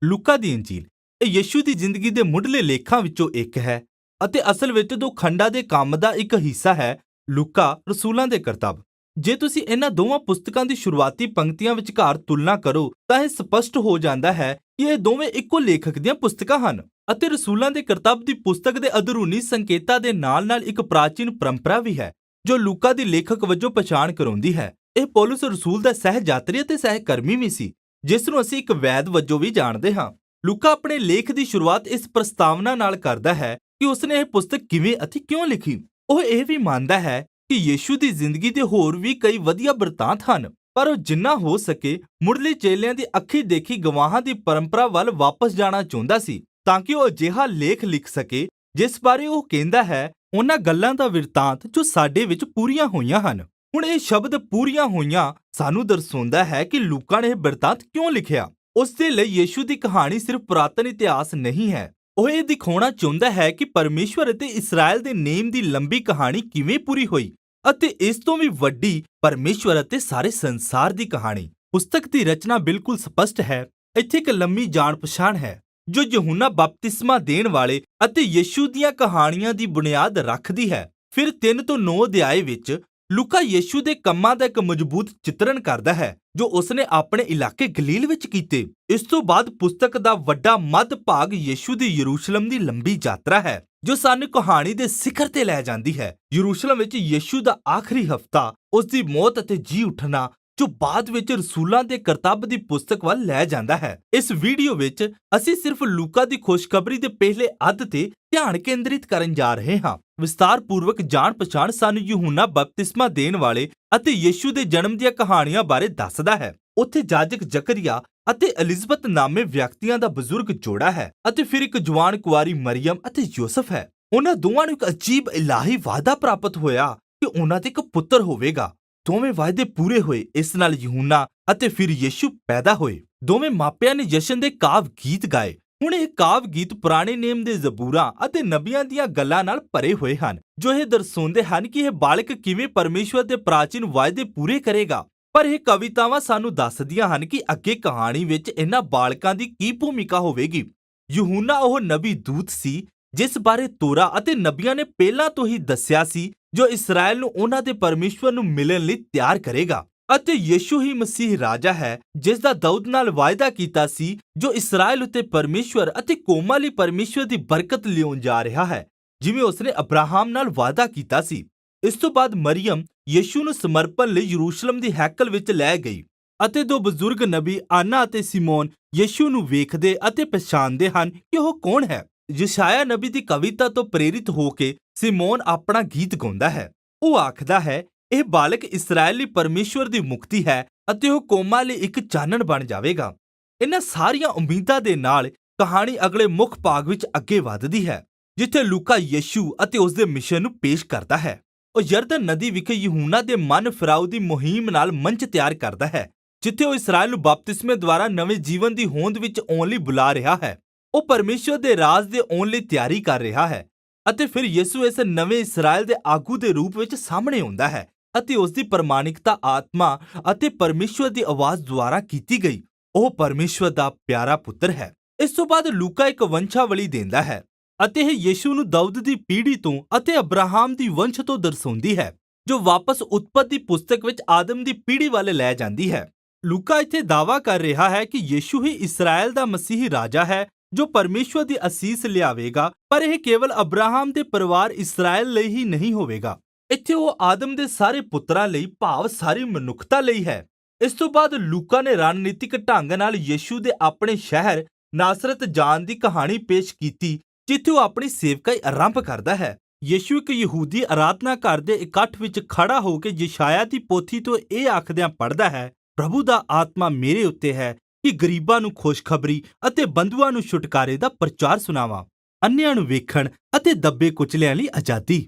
ਲੂਕਾ ਦੀ ਇੰਜੀਲ ਇਹ ਯੀਸ਼ੂ ਦੀ ਜ਼ਿੰਦਗੀ ਦੇ ਮੁੱਢਲੇ ਲੇਖਾਂ ਵਿੱਚੋਂ ਇੱਕ ਹੈ ਅਤੇ ਅਸਲ ਵਿੱਚ ਦੋ ਖੰਡਾਂ ਦੇ ਕੰਮ ਦਾ ਇੱਕ ਹਿੱਸਾ ਹੈ। ਲੂਕਾ ਰਸੂਲਾਂ ਦੇ ਕਰਤੱਵ। ਜੇ ਤੁਸੀਂ ਇਹਨਾਂ ਦੋਵਾਂ ਪੁਸਤਕਾਂ ਦੀ ਸ਼ੁਰੂਆਤੀ ਪੰਕਤੀਆਂ ਵਿਚਕਾਰ ਤੁਲਨਾ ਕਰੋ ਤਾਂ ਇਹ ਸਪਸ਼ਟ ਹੋ ਜਾਂਦਾ ਹੈ ਕਿ ਇਹ ਦੋਵੇਂ ਇੱਕੋ ਲੇਖਕ ਦੀਆਂ ਪੁਸਤਕਾਂ ਹਨ ਅਤੇ ਰਸੂਲਾਂ ਦੇ ਕਰਤੱਵ ਦੀ ਪੁਸਤਕ ਦੇ ਅੰਦਰੂਨੀ ਸੰਕੇਤਾਂ ਦੇ ਨਾਲ-ਨਾਲ ਇੱਕ ਪ੍ਰਾਚੀਨ ਪਰੰਪਰਾ ਵੀ ਹੈ ਜੋ ਲੂਕਾ ਦੀ ਲੇਖਕ ਵਜੋਂ ਪਛਾਣ ਕਰਾਉਂਦੀ ਹੈ। ਇਹ ਪੌਲਸ ਰਸੂਲ ਦਾ ਸਹਿਯਾਤਰੀ ਅਤੇ ਸਹਿਕਰਮੀ ਵੀ ਸੀ, ਜਿਸ ਨੂੰ ਅਸੀਂ ਇੱਕ ਵੈਦ ਵਜੋਂ ਵੀ ਜਾਣਦੇ ਹਾਂ। ਲੂਕਾ ਆਪਣੇ ਲੇਖ ਦੀ ਸ਼ੁਰੂਆਤ ਇਸ ਪ੍ਰਸਤਾਵਨਾ ਨਾਲ ਕਰਦਾ ਹੈ ਕਿ ਉਸਨੇ ਇਹ ਪੁਸਤਕ ਕਿਵੇਂ ਅਤੇ ਕਿਉਂ ਲਿਖੀ। ਉਹ ਇਹ ਵੀ ਮੰਨਦਾ ਹੈ ਕਿ ਯੀਸ਼ੂ ਦੀ ਜ਼ਿੰਦਗੀ ਦੇ ਹੋਰ ਵੀ ਕਈ ਵਧੀਆ ਬਿਰਤਾਂਤ ਹਨ, ਪਰ ਉਹ ਜਿੰਨਾ ਹੋ ਸਕੇ ਮੁੱਢਲੇ ਚੇਲਿਆਂ ਦੀ ਅੱਖੀਂ ਦੇਖੀ ਗਵਾਹਾਂ ਦੀ ਪਰੰਪਰਾ ਵੱਲ ਵਾਪਸ ਜਾਣਾ ਚਾਹੁੰਦਾ ਸੀ ਤਾਂ ਕਿ ਉਹ ਅਜਿਹਾ ਲੇਖ ਲਿਖ ਸਕੇ ਜਿਸ ਬਾਰੇ ਉਹ ਕਹਿੰਦਾ ਹੈ ਉਹਨਾਂ ਗੱਲਾਂ ਦਾ ਬਿਰਤਾਂਤ ਜੋ ਸਾਡੇ ਵਿੱਚ ਪੂਰੀਆਂ ਹੋਈਆਂ ਹਨ। ਹੁਣ ਇਹ ਸ਼ਬਦ ਪੂਰੀਆਂ ਹੋਈਆਂ ਸਾਨੂੰ ਦਰਸਾਉਂਦਾ ਹੈ ਕਿ ਲੂਕਾ ਨੇ ਇਹ ਬਿਰਤਾਂਤ ਕਿਉਂ ਲਿਖਿਆ। ਉਸ ਦੇ ਲਈ ਯੀਸ਼ੂ ਦੀ ਕਹਾਣੀ ਸਿਰਫ ਪੁਰਾਤਨ ਇਤਿਹਾਸ ਨਹੀਂ ਹੈ, ਉਹ ਇਹ ਦਿਖਾਉਣਾ ਚਾਹੁੰਦਾ ਹੈ ਕਿ ਪਰਮੇਸ਼ਵਰ ਅਤੇ ਇਸਰਾਇਲ ਦੇ ਨੇਮ ਦੀ ਲੰਬੀ ਕਹਾਣੀ ਕਿਵੇਂ ਪੂਰੀ ਹੋਈ ਅਤੇ ਇਸ ਤੋਂ ਵੀ ਵੱਡੀ ਪਰਮੇਸ਼ਵਰ ਅਤੇ ਸਾਰੇ ਸੰਸਾਰ ਦੀ ਕਹਾਣੀ। ਪੁਸਤਕ ਦੀ ਰਚਨਾ ਬਿਲਕੁਲ ਸਪਸ਼ਟ ਹੈ। ਇੱਥੇ ਇੱਕ ਲੰਮੀ ਜਾਣ ਪਛਾਣ ਹੈ ਜੋ ਯਹੂਨਾ ਬਪਤਿਸਮਾ ਦੇਣ ਵਾਲੇ ਅਤੇ ਯੀਸ਼ੂ ਦੀਆਂ ਕਹਾਣੀਆਂ ਦੀ ਬੁਨਿਆਦ ਰੱਖਦੀ ਹੈ। ਫਿਰ 3 ਤੋਂ 9 ਅਧਿਆਏ ਵਿੱਚ ਲੂਕਾ ਯੀਸ਼ੂ ਦੇ ਕੰਮਾਂ ਦਾ ਇੱਕ ਮਜ਼ਬੂਤ ਚਿਤਰਣ ਕਰਦਾ ਹੈ ਜੋ ਉਸਨੇ ਆਪਣੇ ਇਲਾਕੇ ਗਲੀਲ ਵਿੱਚ ਕੀਤੇ। ਇਸ ਤੋਂ ਬਾਅਦ ਪੁਸਤਕ ਦਾ ਵੱਡਾ ਮੱਧ ਭਾਗ ਯੀਸ਼ੂ ਦੀ ਯਰੂਸ਼ਲਮ ਦੀ ਲੰਬੀ ਯਾਤਰਾ ਹੈ ਜੋ ਸਾਨੂੰ ਕਹਾਣੀ ਦੇ ਸਿਖਰ ਤੇ ਲੈ ਜਾਂਦੀ ਹੈ। ਯਰੂਸ਼ਲਮ ਵਿੱਚ ਯੀਸ਼ੂ ਦਾ ਆਖਰੀ ਹਫ਼ਤਾ, ਉਸ ਦੀ ਮੌਤ ਅਤੇ ਜੀ ਉੱਠਣਾ ਜੋ ਬਾਅਦ ਵਿੱਚ ਰਸੂਲਾਂ ਦੇ ਕਰਤੱਵ ਦੀ ਪੁਸਤਕ ਵੱਲ ਲੈ ਜਾਂਦਾ ਹੈ। ਇਸ ਵੀਡੀਓ ਵਿੱਚ ਅਸੀਂ ਸਿਰਫ ਲੂਕਾ ਦੀ ਖੁਸ਼ਖਬਰੀ ਦੇ ਪਹਿਲੇ ਅੱਧ ਤੇ ਧਿਆਨ ਕੇਂਦਰਿਤ ਕਰਨ ਜਾ ਰਹੇ ਹਾਂ। ਵਿਸਤਾਰਪੂਰਵਕ ਜਾਣ ਪਛਾਣ ਸਾਨੂੰ ਯਹੂਨਾ ਬਪਤਿਸਮਾ ਦੇਣ ਵਾਲੇ ਅਤੇ ਯੀਸ਼ੂ ਦੇ ਜਨਮ ਦੀਆਂ ਕਹਾਣੀਆਂ ਬਾਰੇ ਦੱਸਦਾ ਹੈ। ਉੱਥੇ ਜਾਜਕ ਜ਼ਕਰੀਆ ਅਤੇ ਐਲਿਜ਼ਬeth ਨਾਮੇ ਵਿਅਕਤੀਆਂ ਦਾ ਬਜ਼ੁਰਗ ਜੋੜਾ ਹੈ ਅਤੇ ਫਿਰ ਇੱਕ ਜਵਾਨ ਕੁਆਰੀ ਮਰੀਅਮ ਅਤੇ ਯੂਸਫ ਹੈ। ਉਹਨਾਂ ਦੋਵਾਂ ਨੂੰ ਇੱਕ ਅਜੀਬ ਇਲਾਹੀ ਵਾਅਦਾ ਪ੍ਰਾਪਤ ਹੋਇਆ ਕਿ ਉਹਨਾਂ ਦੇ ਇੱਕ ਪੁੱਤਰ ਹੋਵੇਗਾ। ਦੋਵੇਂ ਵਾਅਦੇ ਪੂਰੇ ਹੋਏ। ਇਸ ਨਾਲ ਯਹੂਨਾ ਅਤੇ ਫਿਰ ਯੀਸ਼ੂ ਪੈਦਾ ਹੋਏ। ਦੋਵੇਂ ਮਾਪਿਆਂ ਨੇ ਜਸ਼ਨ ਦੇ ਕਾਵ ਗੀਤ ਗਾਏ। ਹੁਣ ਇਹ ਕਾਵ ਗੀਤ ਪੁਰਾਣੇ ਨੇਮ ਦੇ ਜ਼ਬੂਰਾਂ ਅਤੇ ਨਬੀਆਂ ਦੀਆਂ ਗੱਲਾਂ ਨਾਲ ਭਰੇ ਹੋਏ ਹਨ ਜੋ ਇਹ ਦਰਸਾਉਂਦੇ ਹਨ ਕਿ ਇਹ ਬਾਲਕ ਕਿਵੇਂ ਪਰਮੇਸ਼ਵਰ ਦੇ ਪ੍ਰਾਚੀਨ ਵਾਅਦੇ ਪੂਰੇ ਕਰੇਗਾ। ਪਰ ਇਹ ਕਵਿਤਾਵਾਂ ਸਾਨੂੰ ਦੱਸਦੀਆਂ ਹਨ ਕਿ ਅੱਗੇ ਕਹਾਣੀ ਵਿੱਚ ਇਹਨਾਂ ਬਾਲਕਾਂ ਦੀ ਕੀ ਭੂਮਿਕਾ ਹੋਵੇਗੀ। ਯਹੂਨਾ ਉਹ ਨਬੀ ਦੂਤ ਸੀ ਜਿਸ ਬਾਰੇ ਤੋਰਾ ਅਤੇ ਨਬੀਆਂ ਨੇ ਪਹਿਲਾਂ ਤੋਂ ਹੀ ਦੱਸਿਆ ਸੀ ਜੋ ਇਸਰਾਇਲ ਨੂੰ ਉਹਨਾਂ ਦੇ ਪਰਮੇਸ਼ਵਰ ਨੂੰ ਮਿਲਣ ਲਈ ਤਿਆਰ ਕਰੇਗਾ। ਅਤੇ ਯੀਸ਼ੂ ਹੀ ਮਸੀਹ ਰਾਜਾ ਹੈ ਜਿਸ ਦਾ ਦਾਊਦ ਨਾਲ ਵਾਅਦਾ ਕੀਤਾ ਸੀ ਜੋ ਇਸਰਾਇਲ ਉੱਤੇ ਪਰਮੇਸ਼ਵਰ ਅਤੇ ਕੌਮਾਂ ਲਈ ਪਰਮੇਸ਼ਵਰ ਦੀ ਬਰਕਤ ਲਿਆਉਣ ਜਾ ਰਿਹਾ ਹੈ ਜਿਵੇਂ ਉਸਨੇ ਅਬਰਾਹਮ ਨਾਲ ਵਾਅਦਾ ਕੀਤਾ ਸੀ। ਇਸ ਤੋਂ ਬਾਅਦ ਮਰੀਅਮ ਯੀਸ਼ੂ ਨੂੰ ਸਮਰਪਣ ਲਈ ਯਰੂਸ਼ਲਮ ਦੀ ਹੈਕਲ ਵਿੱਚ ਲੈ ਗਈ ਅਤੇ ਦੋ ਬਜ਼ੁਰਗ ਨਬੀ ਆਨਾ ਅਤੇ ਸਿਮੋਨ ਯੀਸ਼ੂ ਨੂੰ ਵੇਖਦੇ ਅਤੇ ਪਛਾਣਦੇ ਹਨ ਕਿ ਉਹ ਕੌਣ ਹੈ। ਯਸ਼ਾਇਆ ਨਬੀ ਦੀ ਕਵਿਤਾ ਤੋਂ ਪ੍ਰੇਰਿਤ ਹੋ ਕੇ ਸਿਮੋਨ ਆਪਣਾ ਗੀਤ ਗਾਉਂਦਾ ਹੈ। ਉਹ ਆਖਦਾ ਹੈ ਇਹ ਬਾਲਕ ਇਸਰਾਇਲ ਲਈ ਪਰਮੇਸ਼ਵਰ ਦੀ ਮੁਕਤੀ ਹੈ ਅਤੇ ਉਹ ਕੌਮਾਂ ਲਈ ਇੱਕ ਚਾਨਣ ਬਣ ਜਾਵੇਗਾ। ਇਹਨਾਂ ਸਾਰੀਆਂ ਉਮੀਦਾਂ ਦੇ ਨਾਲ ਕਹਾਣੀ ਅਗਲੇ ਮੁੱਖ ਭਾਗ ਵਿੱਚ ਅੱਗੇ ਵਧਦੀ ਹੈ ਜਿੱਥੇ ਲੂਕਾ ਯੀਸ਼ੂ ਅਤੇ ਉਸ ਦੇ ਮਿਸ਼ਨ ਨੂੰ ਪੇਸ਼ ਕਰਦਾ ਹੈ। ਉਹ ਯਰਦਨ ਨਦੀ ਵਿਖੇ ਯਹੂਨਾ ਦੇ ਮਨ ਫਿਰਾਉ ਦੀ ਮੁਹਿੰਮ ਨਾਲ ਮੰਚ ਤਿਆਰ ਕਰਦਾ ਹੈ ਜਿੱਥੇ ਉਹ ਇਸਰਾਇਲ ਨੂੰ ਬਪਤਿਸਮੇ ਦੁਆਰਾ ਨਵੇਂ ਜੀਵਨ ਦੀ ਹੋਂਦ ਵਿੱਚ ਆਉਣ ਲਈ ਬੁਲਾ ਰਿਹਾ ਹੈ। ਉਹ ਪਰਮੇਸ਼ਵਰ ਦੇ ਰਾਜ ਦੇ ਆਉਣ ਲਈ ਤਿਆਰੀ ਕਰ ਰਿਹਾ ਹੈ ਅਤੇ ਫਿਰ ਯਿਸੂ ਇਸ ਨਵੇਂ ਇਸਰਾਇਲ ਦੇ ਆਗੂ ਦੇ ਰੂਪ ਵਿੱਚ ਸਾਹਮਣੇ ਆਉਂਦਾ ਹੈ ਅਤੇ ਉਸ ਦੀ ਪ੍ਰਮਾਣਿਕਤਾ ਆਤਮਾ ਅਤੇ ਪਰਮੇਸ਼ਵਰ ਦੀ ਆਵਾਜ਼ ਦੁਆਰਾ ਕੀਤੀ ਗਈ। ਉਹ ਪਰਮੇਸ਼ਵਰ ਦਾ ਪਿਆਰਾ ਪੁੱਤਰ ਹੈ। ਇਸ ਤੋਂ ਬਾਅਦ ਲੂਕਾ ਇੱਕ ਵੰਸ਼ਾਵਲੀ ਦਿੰਦਾ ਹੈ ਅਤੇ ਇਹ ਯੀਸ਼ੂ ਨੂੰ ਦਾਊਦ ਦੀ ਪੀੜ੍ਹੀ ਤੋਂ ਅਤੇ ਅਬਰਾਹਮ ਦੀ ਵੰਸ਼ ਤੋਂ ਦਰਸਾਉਂਦੀ ਹੈ ਜੋ ਵਾਪਸ ਉਤਪਤੀ ਪੁਸਤਕ ਵਿੱਚ ਆਦਮ ਦੀ ਪੀੜ੍ਹੀ ਵੱਲ ਲੈ ਜਾਂਦੀ ਹੈ। ਲੂਕਾ ਇੱਥੇ ਦਾਅਵਾ ਕਰ ਰਿਹਾ ਹੈ ਕਿ ਯੀਸ਼ੂ ਹੀ ਇਸਰਾਇਲ ਦਾ ਮਸੀਹ ਰਾਜਾ ਹੈ ਜੋ ਪਰਮੇਸ਼ਵਰ ਦੀ ਅਸੀਸ ਲਿਆਵੇਗਾ, ਪਰ ਇਹ ਕੇਵਲ ਅਬਰਾਹਮ ਦੇ ਪਰਿਵਾਰ ਇਸਰਾਇਲ ਲਈ ਹੀ ਨਹੀਂ ਹੋਵੇਗਾ। ਇੱਥੇ ਉਹ ਆਦਮ ਦੇ ਸਾਰੇ ਪੁੱਤਰਾਂ ਲਈ ਭਾਵ ਸਾਰੀ ਮਨੁੱਖਤਾ ਲਈ ਹੈ। ਇਸ ਤੋਂ ਬਾਅਦ ਲੂਕਾ ਨੇ ਰਣਨੀਤਿਕ ਢੰਗ ਨਾਲ ਯੀਸ਼ੂ ਦੇ ਆਪਣੇ ਸ਼ਹਿਰ ਨਾਸਰਤ ਜਾਣ ਦੀ ਕਹਾਣੀ ਪੇਸ਼ ਕੀਤੀ ਜਿੱਥੇ ਉਹ ਆਪਣੀ ਸੇਵਕਾਈ ਆਰੰਭ ਕਰਦਾ ਹੈ। ਯੀਸ਼ੂ ਇੱਕ ਯਹੂਦੀ ਅਰਾਧਨਾ ਘਰ ਦੇ ਇਕੱਠ ਵਿੱਚ ਖੜਾ ਹੋ ਕੇ ਯਸ਼ਾਇਆ ਦੀ ਪੋਥੀ ਤੋਂ ਇਹ ਆਖਦਿਆਂ ਪੜ੍ਹਦਾ ਹੈ, ਪ੍ਰਭੂ ਦਾ ਆਤਮਾ ਮੇਰੇ ਉੱਤੇ ਹੈ ਕਿ ਗਰੀਬਾਂ ਨੂੰ ਖੁਸ਼ਖਬਰੀ ਅਤੇ ਬੰਧੂਆਂ ਨੂੰ ਛੁਟਕਾਰੇ ਦਾ ਪ੍ਰਚਾਰ ਸੁਣਾਵਾਂ, ਅੰਨ੍ਹਿਆਂ ਨੂੰ ਵੇਖਣ ਅਤੇ ਦੱਬੇ ਕੁਚਲਿਆਂ ਲਈ ਆਜ਼ਾਦੀ।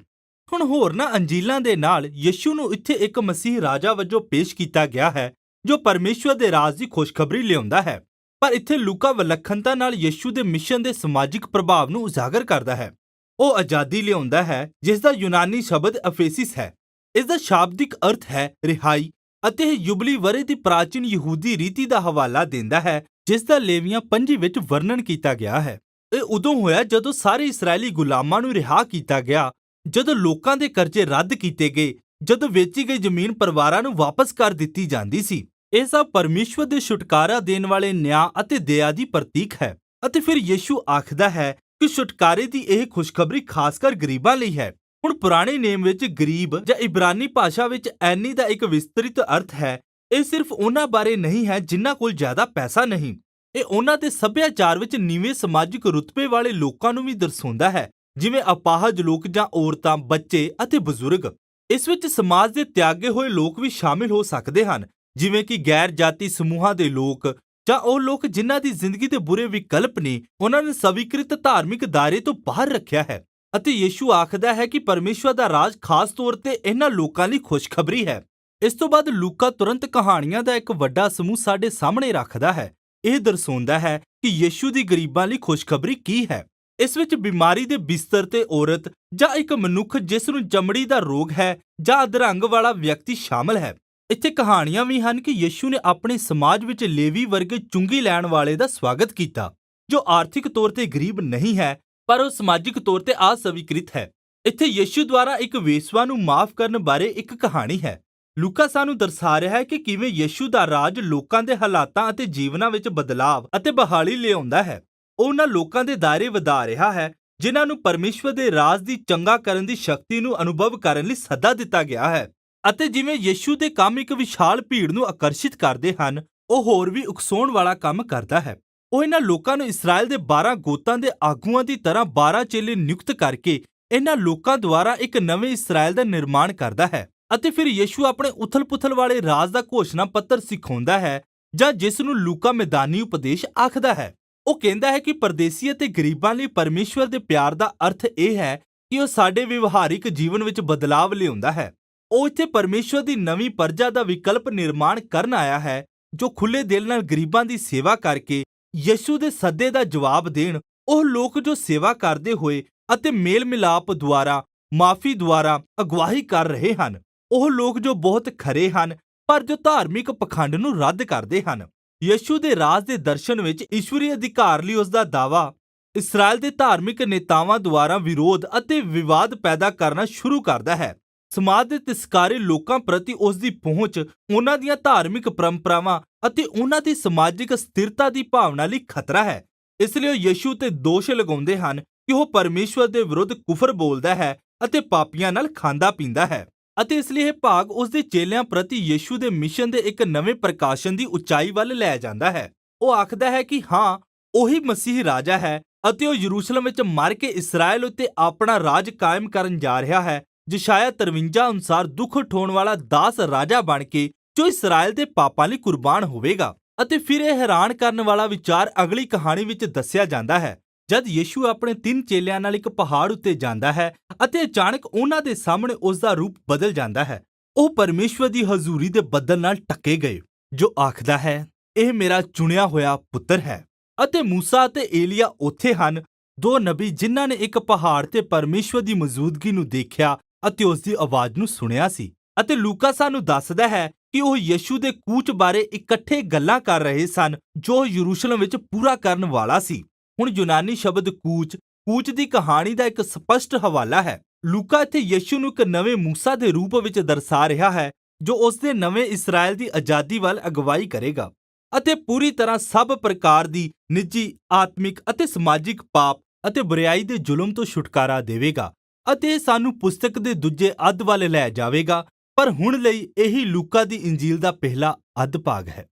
ਹੁਣ ਹੋਰਨਾਂ ਅੰਜੀਲਾਂ ਦੇ ਨਾਲ ਯੀਸ਼ੂ ਨੂੰ ਇੱਥੇ ਇੱਕ ਮਸੀਹ ਰਾਜਾ ਵਜੋਂ ਪੇਸ਼ ਕੀਤਾ ਗਿਆ ਹੈ ਜੋ ਪਰਮੇਸ਼ਵਰ ਦੇ ਰਾਜ ਦੀ ਖੁਸ਼ਖਬਰੀ ਲਿਆਉਂਦਾ ਹੈ। ਪਰ ਇੱਥੇ ਲੂਕਾ ਵਿਲੱਖਣਤਾ ਨਾਲ ਯੀਸ਼ੂ ਦੇ ਮਿਸ਼ਨ ਦੇ ਸਮਾਜਿਕ ਪ੍ਰਭਾਵ ਨੂੰ ਉਜਾਗਰ ਕਰਦਾ ਹੈ। ਉਹ ਆਜ਼ਾਦੀ ਲਿਆਉਂਦਾ ਹੈ ਜਿਸ ਦਾ ਯੂਨਾਨੀ ਸ਼ਬਦ ਅਫੇਸਿਸ ਹੈ। ਇਸ ਦਾ ਸ਼ਾਬਦਿਕ ਅਰਥ ਹੈ ਰਿਹਾਈ ਅਤੇ ਇਹ ਯੁਬਲੀ ਵਰੇ ਦੀ ਪ੍ਰਾਚੀਨ ਯਹੂਦੀ ਰੀਤੀ ਦਾ ਹਵਾਲਾ ਦਿੰਦਾ ਹੈ ਜਿਸ ਦਾ ਲੇਵੀਆਂ 5 ਵਿੱਚ ਵਰਣਨ ਕੀਤਾ ਗਿਆ ਹੈ। ਇਹ ਉਦੋਂ ਹੋਇਆ ਜਦੋਂ ਸਾਰੇ ਇਸਰਾਇਲੀ ਗੁਲਾਮਾਂ ਨੂੰ ਰਿਹਾ ਕੀਤਾ ਗਿਆ, ਜਦੋਂ ਲੋਕਾਂ ਦੇ ਕਰਜ਼ੇ ਰੱਦ ਕੀਤੇ ਗਏ, ਜਦੋਂ ਵੇਚੀ ਗਈ ਜ਼ਮੀਨ ਪਰਿਵਾਰਾਂ ਨੂੰ ਵਾਪਸ ਕਰ ਦਿੱਤੀ ਜਾਂਦੀ ਸੀ। ਇਹ ਸਭ ਪਰਮੇਸ਼ਵਰ ਦੇ ਛੁਟਕਾਰਾ ਦੇਣ ਵਾਲੇ ਨਿਆਂ ਅਤੇ ਦਇਆ ਦੀ ਪ੍ਰਤੀਕ ਹੈ। ਅਤੇ ਫਿਰ ਯਿਸੂ ਆਖਦਾ ਹੈ ਕਿ ਛੁਟਕਾਰੇ ਦੀ ਇਹ ਖੁਸ਼ਖਬਰੀ ਖਾਸ ਕਰ ਗਰੀਬਾਂ ਲਈ ਹੈ। ਹੁਣ ਪੁਰਾਣੇ ਨੇਮ ਵਿੱਚ ਗਰੀਬ ਜਾਂ ਇਬਰਾਨੀ ਭਾਸ਼ਾ ਵਿੱਚ ਐਨੀ ਦਾ ਇੱਕ ਵਿਸਤ੍ਰਿਤ ਅਰਥ ਹੈ। ਇਹ ਸਿਰਫ ਉਹਨਾਂ ਬਾਰੇ ਨਹੀਂ ਹੈ ਜਿਨ੍ਹਾਂ ਕੋਲ ਜ਼ਿਆਦਾ ਪੈਸਾ ਨਹੀਂ। ਇਹ ਉਹਨਾਂ ਦੇ ਸੱਭਿਆਚਾਰ ਵਿੱਚ ਨੀਵੇਂ ਸਮਾਜਿਕ ਰੁਤਬੇ ਵਾਲੇ ਲੋਕਾਂ ਨੂੰ ਵੀ ਦਰਸਾਉਂਦਾ ਹੈ, ਜਿਵੇਂ ਅਪਾਹਜ ਲੋਕ ਜਾਂ ਔਰਤਾਂ, ਬੱਚੇ ਅਤੇ ਬਜ਼ੁਰਗ। ਇਸ ਵਿੱਚ ਸਮਾਜ ਦੇ ਤਿਆਗੇ ਹੋਏ ਲੋਕ ਵੀ ਸ਼ਾਮਿਲ ਹੋ ਸਕਦੇ ਹਨ, ਜਿਵੇਂ ਕਿ ਗੈਰ ਜਾਤੀ ਸਮੂਹਾਂ ਦੇ ਲੋਕ ਜਾਂ ਉਹ ਲੋਕ ਜਿਨ੍ਹਾਂ ਦੀ ਜ਼ਿੰਦਗੀ ਦੇ ਬੁਰੇ ਵਿਕਲਪ ਨੇ ਉਹਨਾਂ ਨੂੰ ਸਵੀਕ੍ਰਿਤ ਧਾਰਮਿਕ ਦਾਇਰੇ ਤੋਂ ਬਾਹਰ ਰੱਖਿਆ ਹੈ। ਅਤੇ ਯਿਸੂ ਆਖਦਾ ਹੈ ਕਿ ਪਰਮੇਸ਼ਵਰ ਦਾ ਰਾਜ ਖਾਸ ਤੌਰ ਤੇ ਇਹਨਾਂ ਲੋਕਾਂ ਲਈ ਖੁਸ਼ਖਬਰੀ ਹੈ। ਇਸ ਤੋਂ ਬਾਅਦ ਲੂਕਾ ਤੁਰੰਤ ਕਹਾਣੀਆਂ ਦਾ ਇੱਕ ਵੱਡਾ ਸਮੂਹ ਸਾਡੇ ਸਾਹਮਣੇ ਰੱਖਦਾ ਹੈ। ਇਹ ਦਰਸਾਉਂਦਾ ਹੈ ਕਿ ਯਿਸੂ ਦੀ ਗਰੀਬਾਂ ਲਈ ਖੁਸ਼ਖਬਰੀ ਕੀ ਹੈ। ਇਸ ਵਿੱਚ ਬਿਮਾਰੀ ਦੇ ਬਿਸਤਰ ਤੇ ਔਰਤ ਜਾਂ ਇੱਕ ਮਨੁੱਖ ਜਿਸ ਨੂੰ ਚਮੜੀ ਦਾ ਰੋਗ ਹੈ ਜਾਂ ਅਧਰੰਗ ਵਾਲਾ ਵਿਅਕਤੀ ਸ਼ਾਮਲ ਹੈ। ਇੱਥੇ ਕਹਾਣੀਆਂ ਵੀ ਹਨ ਕਿ ਯਿਸੂ ਨੇ ਆਪਣੇ ਸਮਾਜ ਵਿੱਚ ਲੇਵੀ ਵਰਗੇ ਚੁੰਗੀ ਲੈਣ ਵਾਲੇ ਦਾ ਸਵਾਗਤ ਕੀਤਾ, ਜੋ ਆਰਥਿਕ ਤੌਰ ਤੇ ਗਰੀਬ ਨਹੀਂ ਹੈ ਪਰ ਉਹ ਸਮਾਜਿਕ ਤੌਰ ਤੇ ਅਸਵੀਕ੍ਰਿਤ ਹੈ। ਇੱਥੇ ਯਿਸੂ ਦੁਆਰਾ ਇੱਕ ਵੇਸਵਾ ਨੂੰ ਮਾਫ ਕਰਨ ਬਾਰੇ ਇੱਕ ਕਹਾਣੀ ਹੈ। ਲੂਕਾ ਸਾਨੂੰ ਦਰਸਾ ਰਿਹਾ ਹੈ ਕਿ ਕਿਵੇਂ ਯਿਸੂ ਦਾ ਰਾਜ ਲੋਕਾਂ ਦੇ ਹਾਲਾਤਾਂ ਅਤੇ ਜੀਵਨਾਂ ਵਿੱਚ ਬਦਲਾਵ ਅਤੇ ਬਹਾਲੀ ਲਿਆਉਂਦਾ ਹੈ। ਉਹ ਉਹਨਾਂ ਲੋਕਾਂ ਦੇ ਦਾਇਰੇ ਵਧਾ ਰਿਹਾ ਹੈ ਜਿਨ੍ਹਾਂ ਨੂੰ ਪਰਮੇਸ਼ਵਰ ਦੇ ਰਾਜ ਦੀ ਚੰਗਾ ਕਰਨ ਦੀ ਸ਼ਕਤੀ ਨੂੰ ਅਨੁਭਵ ਕਰਨ ਲਈ ਸੱਦਾ ਦਿੱਤਾ ਗਿਆ ਹੈ। ਅਤੇ ਜਿਵੇਂ ਯਿਸੂ ਦੇ ਕੰਮ ਇੱਕ ਵਿਸ਼ਾਲ ਭੀੜ ਨੂੰ ਆਕਰਸ਼ਿਤ ਕਰਦੇ ਹਨ, ਉਹ ਹੋਰ ਵੀ ਉਕਸਾਉਣ ਵਾਲਾ ਕੰਮ ਕਰਦਾ ਹੈ। ਉਹ ਇਹਨਾਂ ਲੋਕਾਂ ਨੂੰ ਇਸਰਾਇਲ ਦੇ 12 ਗੋਤਾਂ ਦੇ ਆਗੂਆਂ ਦੀ ਤਰ੍ਹਾਂ 12 ਚੇਲੇ ਨਿਯੁਕਤ ਕਰਕੇ ਇਹਨਾਂ ਲੋਕਾਂ ਦੁਆਰਾ ਇੱਕ ਨਵੇਂ ਇਸਰਾਇਲ ਦਾ ਨਿਰਮਾਣ ਕਰਦਾ ਹੈ। ਅਤੇ ਫਿਰ ਯਿਸੂ ਆਪਣੇ ਉਥਲ-ਪੁਥਲ ਵਾਲੇ ਰਾਜ ਦਾ ਘੋਸ਼ਣਾ ਪੱਤਰ ਸਿਖਾਉਂਦਾ ਹੈ, ਜਾਂ ਜਿਸ ਨੂੰ ਲੂਕਾ ਮੈਦਾਨੀ ਉਪਦੇਸ਼ ਆਖਦਾ ਹੈ। ਉਹ ਕਹਿੰਦਾ ਹੈ ਕਿ ਪਰਦੇਸੀ ਅਤੇ ਗਰੀਬਾਂ ਲਈ ਪਰਮੇਸ਼ਵਰ ਦੇ ਪਿਆਰ ਦਾ ਅਰਥ ਇਹ ਹੈ ਕਿ ਉਹ ਸਾਡੇ ਵਿਵਹਾਰਿਕ ਜੀਵਨ ਵਿੱਚ ਬਦਲਾਵ ਲਿਆਉਂਦਾ ਹੈ। ਉਹ ਇੱਥੇ ਪਰਮੇਸ਼ਵਰ ਦੀ ਨਵੀਂ ਪਰਜਾ ਦਾ ਵਿਕਲਪ ਨਿਰਮਾਣ ਕਰਨ ਆਇਆ ਹੈ, ਜੋ ਖੁੱਲੇ ਦਿਲ ਨਾਲ ਗਰੀਬਾਂ ਦੀ ਸੇਵਾ ਕਰਕੇ ਯਿਸੂ ਦੇ ਸੱਦੇ ਦਾ ਜਵਾਬ ਦੇਣ। ਉਹ ਲੋਕ ਜੋ ਸੇਵਾ ਕਰਦੇ ਹੋਏ ਅਤੇ ਮੇਲ ਮਿਲਾਪ ਦੁਆਰਾ, ਮਾਫੀ ਦੁਆਰਾ ਅਗਵਾਈ ਕਰ ਰਹੇ ਹਨ। ਉਹ ਲੋਕ ਜੋ ਬਹੁਤ ਖਰੇ ਹਨ ਪਰ ਜੋ ਧਾਰਮਿਕ ਪਖੰਡ ਨੂੰ ਰੱਦ ਕਰਦੇ ਹਨ। ਯਿਸੂ ਦੇ ਰਾਜ ਦੇ ਦਰਸ਼ਨ ਵਿੱਚ ਈਸ਼ਵਰੀ ਅਧਿਕਾਰ ਲਈ ਉਸ ਦਾ ਦਾਅਵਾ ਇਸਰਾਇਲ ਦੇ ਧਾਰਮਿਕ ਨੇਤਾਵਾਂ ਦੁਆਰਾ ਵਿਰੋਧ ਅਤੇ ਵਿਵਾਦ ਪੈਦਾ ਕਰਨਾ ਸ਼ੁਰੂ ਕਰਦਾ ਹੈ। ਸਮਾਜ ਦੇ ਤਿਸਕਾਰੇ ਲੋਕਾਂ ਪ੍ਰਤੀ ਉਸ ਦੀ ਪਹੁੰਚ, ਉਹਨਾਂ ਦੀਆਂ ਧਾਰਮਿਕ ਪਰੰਪਰਾਵਾਂ ਅਤੇ ਉਹਨਾਂ ਦੀ ਸਮਾਜਿਕ ਸਥਿਰਤਾ ਦੀ ਭਾਵਨਾ ਲਈ ਖਤਰਾ ਹੈ। ਇਸ ਲਈ ਉਹ ਯਿਸੂ ਤੇ ਦੋਸ਼ ਲਗਾਉਂਦੇ ਹਨ ਕਿ ਉਹ ਪਰਮੇਸ਼ਵਰ ਦੇ ਵਿਰੁੱਧ ਕੁਫਰ ਬੋਲਦਾ ਹੈ ਅਤੇ ਪਾਪੀਆਂ ਨਾਲ ਖਾਂਦਾ ਪੀਂਦਾ ਹੈ। ਅਤੇ ਇਸ ਲਈ ਇਹ ਭਾਗ ਉਸ ਦੇ ਚੇਲਿਆਂ ਪ੍ਰਤੀ ਯਿਸੂ ਦੇ ਮਿਸ਼ਨ ਦੇ ਇੱਕ ਨਵੇਂ ਪ੍ਰਕਾਸ਼ਨ ਦੀ ਉਚਾਈ ਵੱਲ ਲੈ ਜਾਂਦਾ ਹੈ। ਉਹ ਆਖਦਾ ਹੈ ਕਿ ਹਾਂ, ਉਹੀ ਮਸੀਹ ਰਾਜਾ ਹੈ ਅਤੇ ਉਹ ਯਰੂਸ਼ਲਮ ਵਿੱਚ ਮਰ ਕੇ ਇਸਰਾਇਲ ਉੱਤੇ ਆਪਣਾ ਰਾਜ ਕਾਇਮ ਕਰਨ ਜਾ ਰਿਹਾ ਹੈ। ਯਸ਼ਾਇਆ 53 ਅਨੁਸਾਰ ਦੁੱਖ ਉਠਾਉਣ ਵਾਲਾ ਦਾਸ ਰਾਜਾ ਬਣ ਕੇ ਜੋ ਇਸਰਾਇਲ ਦੇ ਪਾਪਾਂ ਲਈ ਕੁਰਬਾਨ ਹੋਵੇਗਾ। ਅਤੇ ਫਿਰ ਇਹ ਹੈਰਾਨ ਕਰਨ ਵਾਲਾ ਵਿਚਾਰ ਅਗਲੀ ਕਹਾਣੀ ਵਿੱਚ ਦੱਸਿਆ ਜਾਂਦਾ ਹੈ, ਜਦ ਯਿਸੂ ਆਪਣੇ 3 ਚੇਲਿਆਂ ਨਾਲ ਇੱਕ ਪਹਾੜ ਉੱਤੇ ਜਾਂਦਾ ਹੈ ਅਤੇ ਅਚਾਨਕ ਉਹਨਾਂ ਦੇ ਸਾਹਮਣੇ ਉਸ ਦਾ ਰੂਪ ਬਦਲ ਜਾਂਦਾ ਹੈ। ਉਹ ਪਰਮੇਸ਼ਵਰ ਦੀ ਹਜ਼ੂਰੀ ਦੇ ਬੱਦਲ ਨਾਲ ਢਕੇ ਗਏ, ਜੋ ਆਖਦਾ ਹੈ, ਇਹ ਮੇਰਾ ਚੁਣਿਆ ਹੋਇਆ ਪੁੱਤਰ ਹੈ। ਅਤੇ ਮੂਸਾ ਅਤੇ ਏਲੀਆ ਉੱਥੇ ਹਨ, 2 ਨਬੀ ਜਿਨ੍ਹਾਂ ਨੇ ਇੱਕ ਪਹਾੜ ਤੇ ਪਰਮੇਸ਼ਵਰ ਦੀ ਮੌਜੂਦਗੀ ਨੂੰ ਦੇਖਿਆ ਅਤੇ ਉਸ ਦੀ ਆਵਾਜ਼ ਨੂੰ ਸੁਣਿਆ ਸੀ। ਅਤੇ ਲੂਕਾ ਸਾਨੂੰ ਦੱਸਦਾ ਹੈ ਕਿ ਉਹ ਯਿਸੂ ਦੇ ਕੂਚ ਬਾਰੇ ਇਕੱਠੇ ਗੱਲਾਂ ਕਰ ਰਹੇ ਸਨ, ਜੋ ਯਰੂਸ਼ਲਮ ਵਿੱਚ ਪੂਰਾ ਕਰਨ ਵਾਲਾ ਸੀ। ਹੁਣ ਯੂਨਾਨੀ ਸ਼ਬਦ ਕੂਚ ਦੀ ਕਹਾਣੀ ਦਾ ਇੱਕ ਸਪਸ਼ਟ ਹਵਾਲਾ ਹੈ। ਲੂਕਾ ਇੱਥੇ ਯਿਸੂ ਨੂੰ ਇੱਕ ਨਵੇਂ ਮੂਸਾ ਦੇ ਰੂਪ ਵਿੱਚ ਦਰਸਾ ਰਿਹਾ ਹੈ, ਜੋ ਉਸ ਦੇ ਨਵੇਂ ਇਸਰਾਇਲ ਦੀ ਆਜ਼ਾਦੀ ਵੱਲ ਅਗਵਾਈ ਕਰੇਗਾ ਅਤੇ ਪੂਰੀ ਤਰ੍ਹਾਂ ਸਭ ਪ੍ਰਕਾਰ ਦੀ ਨਿੱਜੀ, ਆਤਮਿਕ ਅਤੇ ਸਮਾਜਿਕ ਪਾਪ ਅਤੇ ਬੁਰਾਈ ਦੇ ਜ਼ੁਲਮ ਤੋਂ ਛੁਟਕਾਰਾ ਦੇਵੇਗਾ। ਅਤੇ ਇਹ ਸਾਨੂੰ ਪੁਸਤਕ ਦੇ ਦੂਜੇ ਅੱਧ ਵੱਲ ਲੈ ਜਾਵੇਗਾ, ਪਰ ਹੁਣ ਲਈ ਇਹੀ ਲੂਕਾ ਦੀ ਇੰਜੀਲ ਦਾ ਪਹਿਲਾ ਅੱਧ ਭਾਗ ਹੈ।